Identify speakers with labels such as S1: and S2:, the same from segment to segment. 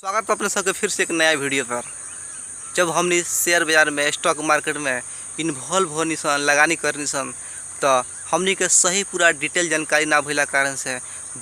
S1: स्वागत है अपने सबके फिर से एक नया वीडियो पर। जब हमने शेयर बाजार में स्टॉक मार्केट में इन्वॉल्व होनी सन लगानी करनी सन तो हमनी के सही पूरा डिटेल जानकारी ना भइला कारण से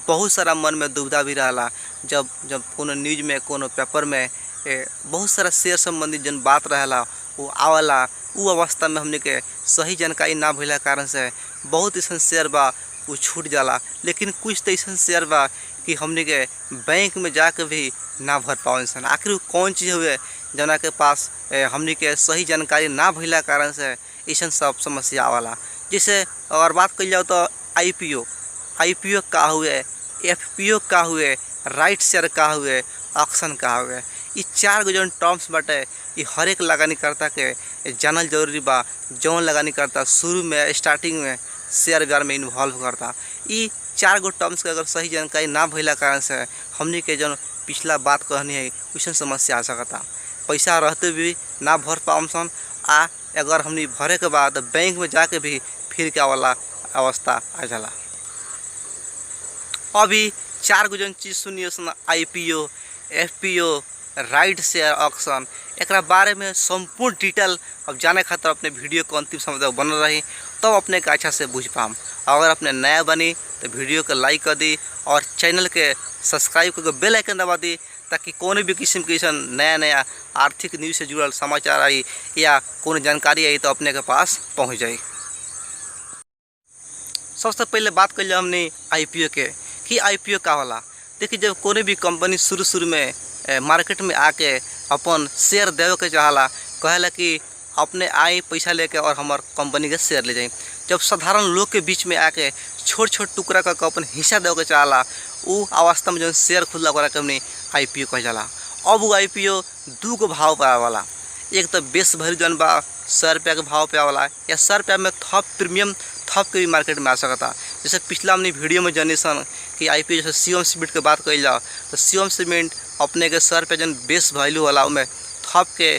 S1: बहुत सारा मन में दुविधा भी रहा। जब जब कोनो न्यूज में कोनो पेपर में बहुत सारा शेयर संबंधी जन बात रहला वो आवला वो अवस्था में हमनी के सही जानकारी ना भइला कारण से बहुत ऐसा शेयर बा वो छूट जाला। लेकिन कुछ तो ऐसा शेयर बा कि हमने के बैंक में जाके भी ना भर पाओ इंसान। आखिर कौन चीज़ हुए जना के पास हमने के सही जानकारी ना भइला कारण से ऐसा सब समस्या आवाला। जैसे अगर बात कर जाओ तो आईपीओ का हुए, एफपीओ का हुए, राइट शेयर का हुए, ऑक्शन का हुए, ये चार गो जौन टर्म्स बाटे ये हर एक लगानी करता के जानल जरूरी बा। जौन लगानी करता शुरू में स्टार्टिंग में शेयर बाजार में इन्वॉल्व करता ये चार गो टर्म्स के अगर सही जानकारी ना भइला कारण से हमनी के जौन पिछला बात कहनी है वैसे समस्या आ सकता। पैसा रहते भी ना भर पाम सन आ अगर हमनी भरे के बाद बैंक में जाके भी फिर के वाला अवस्था आ जाला। अभी चार गो जौन चीज़ सुनिए सन IPO, FPO, right share, auction, एक बारे में संपूर्ण डिटेल अब जाने खातर अपने वीडियो को अंतिम समय तक बनल रही तब अपने के अच्छा से बुझ पाम। अगर अपने नया बनी तो वीडियो को लाइक कर दी और चैनल के सब्सक्राइब करके बेल आइकन दबा दी ताकि कोनो भी किस्म के नया आर्थिक न्यूज से जुड़ल समाचार आई या कोनो जानकारी आई तो अपने के पास पहुंच जाए। सबसे पहले बात कर लिया हमने आईपीओ के कि आईपीओ का होला। देखिए जब कोनो भी कंपनी शुरू में मार्केट में आके अपन शेयर देवे के चाहला कहला कि अपने आई पैसा लेके और हमार कंपनी के शेयर ले जाए। जब साधारण लोग के बीच में आके छोट टुकड़ा करके अपन हिस्सा देवे के चाहला वो अवस्था में जो शेयर खुला करा कंपनी आईपीओ कह जाला। अब वो आईपीओ दू गो भाव पे आवाला। एक तो बेस भरी जौन बा 100 रुपया के भाव पे आवाला या 100 रुपया में थप प्रीमियम थप के भी मार्केट में आ सकता। जैसे पिछला हमने वीडियो में जानी सन कि आईपीओ जैसे शिवम सीमेंट के बात कही जाओ तो शिवम सीमेंट अपने के 100 रुपया जन बेस वैल्यू वाला उनमें थप के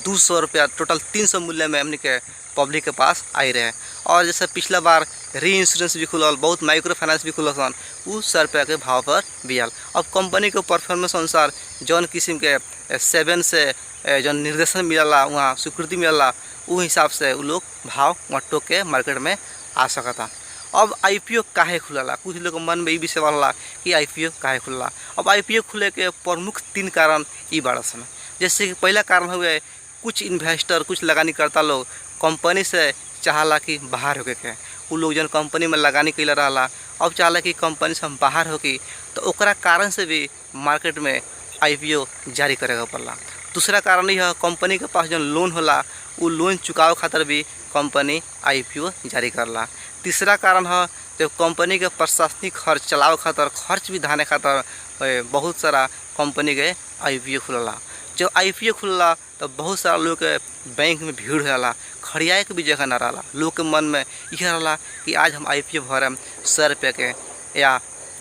S1: 200 रुपया टोटल 300 मूल्य में हमने के पब्लिक के पास आई रहे। और जैसे पिछला बार री इंश्योरेंस भी खुलल, बहुत माइक्रो फाइनेंस भी खुलल सन वो 100 रुपया के भाव पर भी आल। अब कंपनी के परफॉर्मेंस अनुसार जौन किस्म के 7 से जौन निर्देशन मिलला वहाँ स्वीकृति मिलला वो हिसाब से वो लोग भाव वहाँ टोक के मार्केट में आ सकता। अब आईपीओ काहे खुलला, कुछ लोग मन में ये भी सवाल होला कि आईपीओ काहे खुलला। अब आईपीओ खुले के प्रमुख 3 कारण ये बड़ा सन। जैसे कि पहला कारण हुए कुछ इन्वेस्टर कुछ लगानी करता लोग कंपनी से चाहला कि बाहर होके के वो लोग जन कंपनी में लगानी कैला रहा अब चाहला कि कंपनी से हम बाहर होके तो ओकरा कारण से भी मार्केट में आईपीओ जारी करेगा पड़ला। दूसरा कारण यह कंपनी के पास जो लोन होला वो लोन चुकावे खातिर भी कंपनी आईपीओ जारी करला। तीसरा कारण है जब कंपनी के प्रशासनिक खर्च चलावे खातिर खर्च भी धाने खातिर बहुत सारा कंपनी के आईपीओ खुलला। जब आईपीओ खुलला तो बहुत सारा लोग के बैंक में भीड़ होला, खड़ियाए के भी जगह न रहा। लोग के मन में यह रहा कि आज हम आईपीओ भरम 100 रुपये के या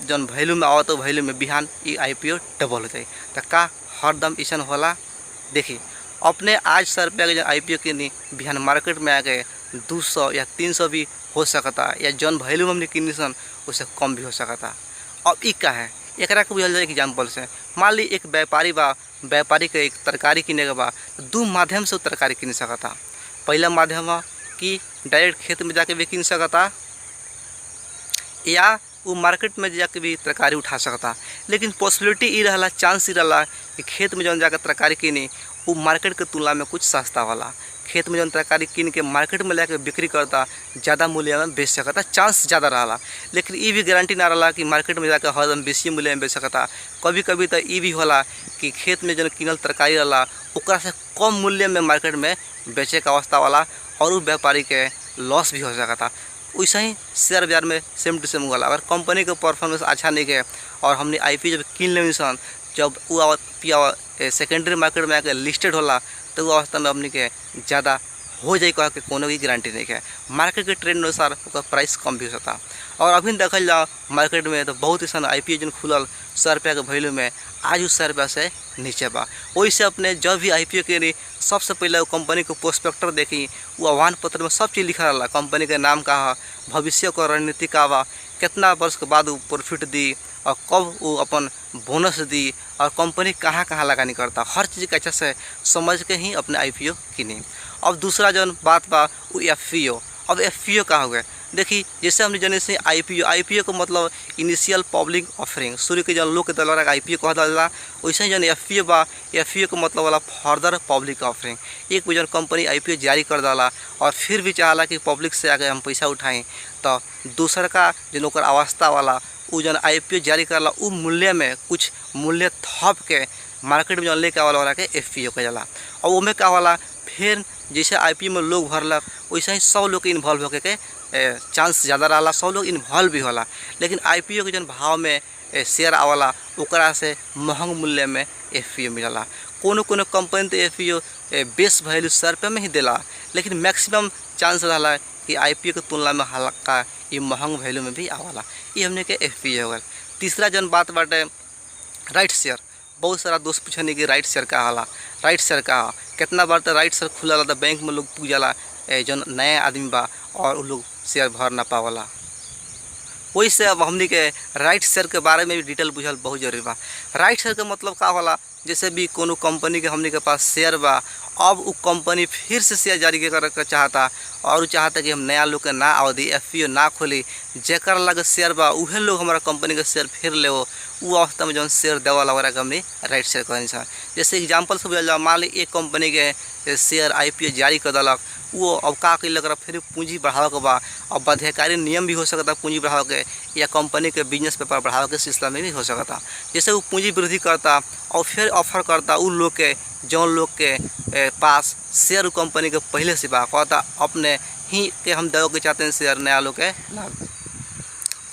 S1: जौन वैल्यू में आओ तो वैल्यू में बिहान ये आईपीओ डबल हो जाए तो का हरदम ऐसा होला। देखिए अपने आज 100 रुपया के जो आईपीओ के नहीं बिहान मार्केट में आके 200 या 300 भी हो सकता या जौन वैल्यू में हमने किनी सन उससे कम भी हो सकता। अब ये क्या है एक बुझल जाए एग्जाम्पल से मान ली एक व्यापारी बा, व्यापारी के एक तरकारी किने के बा तो 2 माध्यम से तरकारी किन सकता। पहला माध्यम है कि डायरेक्ट खेत में जाके भी किन सकता या वो मार्केट में जाके भी तरकारी उठा सकता। लेकिन पॉसिबिलिटी ये रहा, चांस ये रहा कि खेत में जौन जाकर तरकारी किनी वो मार्केट के तुलना में कुछ सस्ता वाला। खेत में जौन तरकारी किन के मार्केट में लेकर बिक्री करता ज़्यादा मूल्य में बेच सकता, चांस ज़्यादा रहा। लेकिन ये भी गारंटी ना रहा कि मार्केट में जाकर हरदम बेसी मूल्य में बेच सकता। कभी कभी तो ये भी होला कि खेत में जौन किनल तरकारी रहा ओकरा से कम मूल्य में मार्केट में बेचे का अवस्था वाला और व्यापारी के लॉस भी हो सकता। वैसे ही शेयर बाजार में सेम टू सेम होला। अगर कंपनी के परफॉर्मेंस अच्छा नहीं है और हमने आईपीओ जब किन लेनी सन जब वो सेकेंडरी मार्केट में आके लिस्टेड होला तो वो अवस्था में हमने के ज़्यादा हो जाए कह के कोनो भी गारंटी नहीं है। मार्केट के ट्रेंड अनुसार उसका प्राइस कम भी हो सकता। और अभी देखल जाओ मार्केट में तो बहुत ऐसा आईपीओ जो खुलल 100 रुपया के वैल्यू में आज उस 100 रुपया से नीचे बा। वैसे अपने जब भी आईपीओ के लिए सबसे पहले वो कंपनी को प्रोस्पेक्टर देखी वो आह्वान पत्र में सब चीज़ लिखा रहा, कंपनी के नाम का है, भविष्य को रणनीति का बा, कितना वर्ष के बाद वो प्रॉफिट दी और कब वो अपन बोनस दी और कंपनी कहाँ कहाँ लगानी करता, हर चीज़ के अच्छा से समझ के ही अपने IPO किनी। अब दूसरा जौन बात बा वो FPO। अब FPO का हो गया, देखिए जैसे हमने जाने से IPO को मतलब इनिशियल पब्लिक ऑफरिंग, शुरू के जन लोग के द्वारा IPO कहा जाला, वैसे ही जन FPO बा, FPO को मतलब वाला फर्दर पब्लिक ऑफरिंग। एक भी जन कंपनी IPO जारी कर डाला और फिर भी चाहला कि पब्लिक से आगे हम पैसा उठाएं, तो दूसर का जन ओकर अवस्था वाला वो जन IPO जारी करला उ मूल्य में कुछ मूल्य थप के मार्केट में जन लेके आवाला वाला के FPO कह जाला। और उमें का वाला फिर जैसे IPO में लोग भरलक वैसे ही 100 लोग के इन्वॉल्व होके के चांस ज़्यादा रहा, 100 लोग इन्वॉल्व भी होला। लेकिन IPO के जन भाव में शेयर आवाला ओकरा से महंग मूल्य में FPO मिलला। कोनो कंपनी तो FPO बेस वैल्यू 100 रुपये में ही देला, लेकिन मैक्सिमम चांस रहा कि IPO के तुलना में हल्का ये महंग वैल्यू में भी आवाला। ये हमने के FPO हो गया। तीसरा जन बात बाटे राइट शेयर। बहुत सारा दोस्त पूछने कि राइट शेयर का होला, राइट शेयर का कितना बार तो राइट शेयर खुला था बैंक में लोग पूजला जन नया आदमी बा और वो लोग शेयर भर ना पावला। वही से अब हमने के राइट शेयर के बारे में भी डिटेल बुझल बहुत जरूरी बा। राइट शेयर का मतलब का होला, जैसे भी कोनो कंपनी के हमने के पास शेयर बा, अब वो कंपनी फिर से शेयर जारी करे के चाहता और चाहता कि हम नया लोग के ना अवधि FPO ना खोली, जेकर लगे शेयर बा उहे लोग हमारा कंपनी के शेयर फिर ले वो अवस्था में जौन शेयर देवाला वाला हमने राइट शेयर कहनी छा। जैसे एग्जाम्पल से बुझल, मान ली एक कंपनी के शेयर IPO जारी कर दिलक, वो अब का कैलक फिर पूंजी बढ़ावे के बा। अब बाध्यकारी नियम भी हो सकता पूंजी बढ़ावे के, या कंपनी के बिजनेस पेपर बढ़ावे के सिलसिला में भी हो सकता। जैसे वो पूंजी वृद्धि करता और फिर ऑफर करता उन लोग के जौन लोग के पास शेयर कंपनी के पहले से बा, कहता अपने ही के हम देवे के चाहते हैं शेयर नया लोग के ना।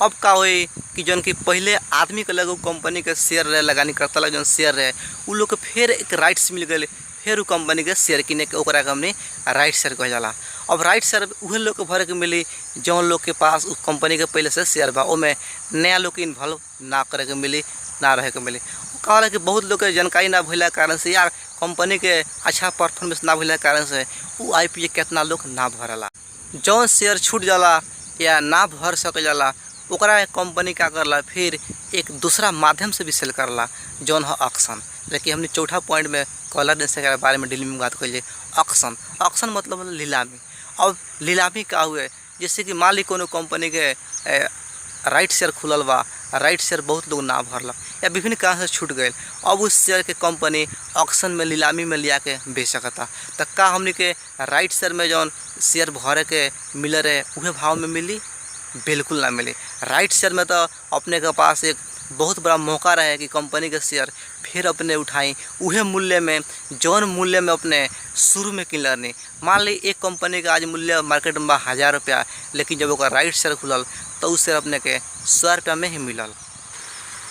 S1: अब का होई कि जौन कि पहले आदमी के लगे कंपनी के शेयर रहे लगानी करता जौन शेयर रहे उ लोग के फिर एक राइट्स मिल गए, फिर कंपनी के शेयर किने के ओकरा के हमने राइट शेयर कह जाला। अब राइट शेयर उहे लोग के भरे के मिली जौन लोग के पास उस कंपनी के पहले से शेयर बा, ओमें नया लोग के इन्वॉल्व ना करे के मिली, ना रहे के मिली। कहला कि बहुत लोग के जानकारी ना भइला कारण से या कंपनी के अच्छा परफॉर्मेंस ना भइला कारण से वो IPO कितना लोग ना भरला। जौन शेयर छूट जाला या ना भर सके जाला ओकरा कंपनी का करला फिर एक दूसरा माध्यम से भी सेल करला जौन है ऑक्शन। लेकिन हमने चौथा पॉइंट में कहला जैसे के बारे में डीलिंग में बात करिए ऑक्शन। ऑक्शन मतलब नीलामी। अब नीलामी का हुए, जैसे कि मान ली कोनो कंपनी के राइट शेयर खुलल बा, राइट शेयर बहुत लोग ना भरल या विभिन्न कारण से छूट गए, अब उस शेयर के कंपनी ऑक्शन में नीलामी में लिया के बेच सकता। तो का हमने के राइट शेयर में जौन शेयर भरे के मिल रहे उहे भाव में मिली? बिल्कुल ना मिली। राइट शेयर में तो अपने के पास एक बहुत बड़ा मौका रहे कि कंपनी के शेयर फिर अपने उठाई उहे मूल्य में जौन मूल्य में अपने शुरू में किन नहीं। मान ली एक कंपनी का आज मूल्य मार्केट में 1000 रुपया, लेकिन जब ओकर राइट शेयर खुलल तो उस शेयर अपने के 100 रुपया में ही मिलल।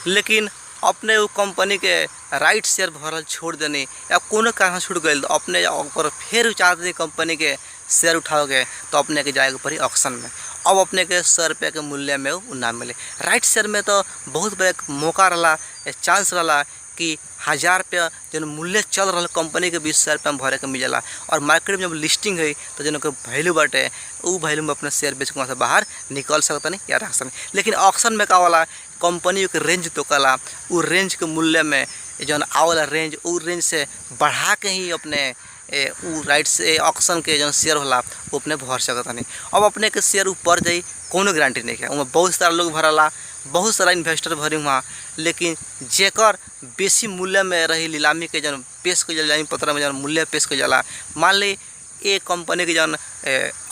S1: लेकिन अपने वो कंपनी के राइट शेयर भरल छोड़ देनी या कोनो कारण छूट गई तो अपने फिर चाहते कंपनी के शेयर उठाओगे तो अपने के जाएगा पड़ी ऑक्शन में। अब अपने के 100 रुपये के मूल्य में वो ना मिले। राइट शेयर में तो बहुत बड़ा मौका रहा, चांस रहा कि 1000 रुपया जो मूल्य चल रहा कंपनी के 20 रुपये में भरे के मिलेला और मार्केट में जब लिस्टिंग है तो जो वैल्यू बाटे वो वैल्यू में अपने शेयर बेच के वहाँ से बाहर निकल सकता नहीं या रख सकते। लेकिन ऑक्शन में का वाला कंपनी के रेंज तो कला वो रेंज के मूल्य में जो आवाला रेंज वो रेंज से बढ़ा के ही अपने वो राइट से ऑक्शन के जो शेयर होला वो अपने भर सकता नहीं। अब अपने के शेयर ऊपर जाई कोनो गारंटी नहीं है, उनमें बहुत सारा लोग भरला, बहुत सारा इन्वेस्टर भरी वहाँ, लेकिन जेकर बेसी मूल्य में रही नीलामी के जन पेश कर नीलामी पत्र में जन मूल्य पेश कर जाला। मान ली एक कंपनी के जन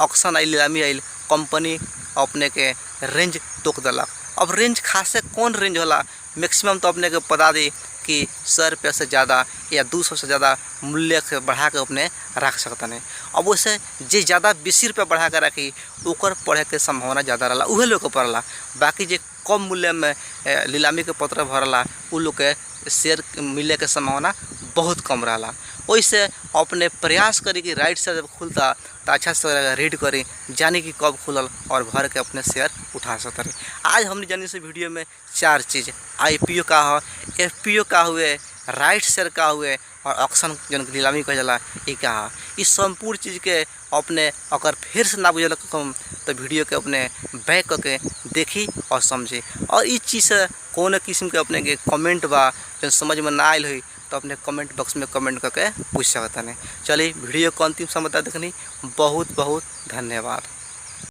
S1: ऑक्शन आई नीलामी आई कंपनी अपने के रेंज तोक दिलक। अब रेंज खासे कौन रेंज होला, मैक्सिमम तो अपने के बता दी कि 100 रुपये से ज़्यादा या 200 से ज़्यादा मूल्य के बढ़ा के अपने रख सकता नहीं। अब वैसे जे ज़्यादा 20 रुपये बढ़ा के रखी ओकर पढ़े के संभावना ज़्यादा रहा, उहे लोग के पड़ला। बाकी जे कम मूल्य में नीलामी के पत्र भरला उ लोग के शेयर मिले के संभावना बहुत कम रहा। वैसे अपने प्रयास करी कि राइट शेयर जब खुलता तो अच्छा से रीड करी, जानी कि कब खुलल और भर के अपने शेयर उठा सकते रहे। आज हमने जानी से वीडियो में 4 चीज़ IPO का है, FPO का हुए, राइट शेयर का हुए और ऑक्शन जन नीलामी कह जाला ये का। इस संपूर्ण चीज़ के अपने अगर फिर से ना बुझल तो वीडियो के अपने बैक करके देखी और समझी। और इस चीज़ से कौन किस्म के अपने के कमेंट बा जो समझ में ना आयल हुई तो अपने कमेंट बॉक्स में कमेंट करके पूछ सकते हैं। चलिए वीडियो को अंतिम समय तक देखनी। बहुत बहुत धन्यवाद।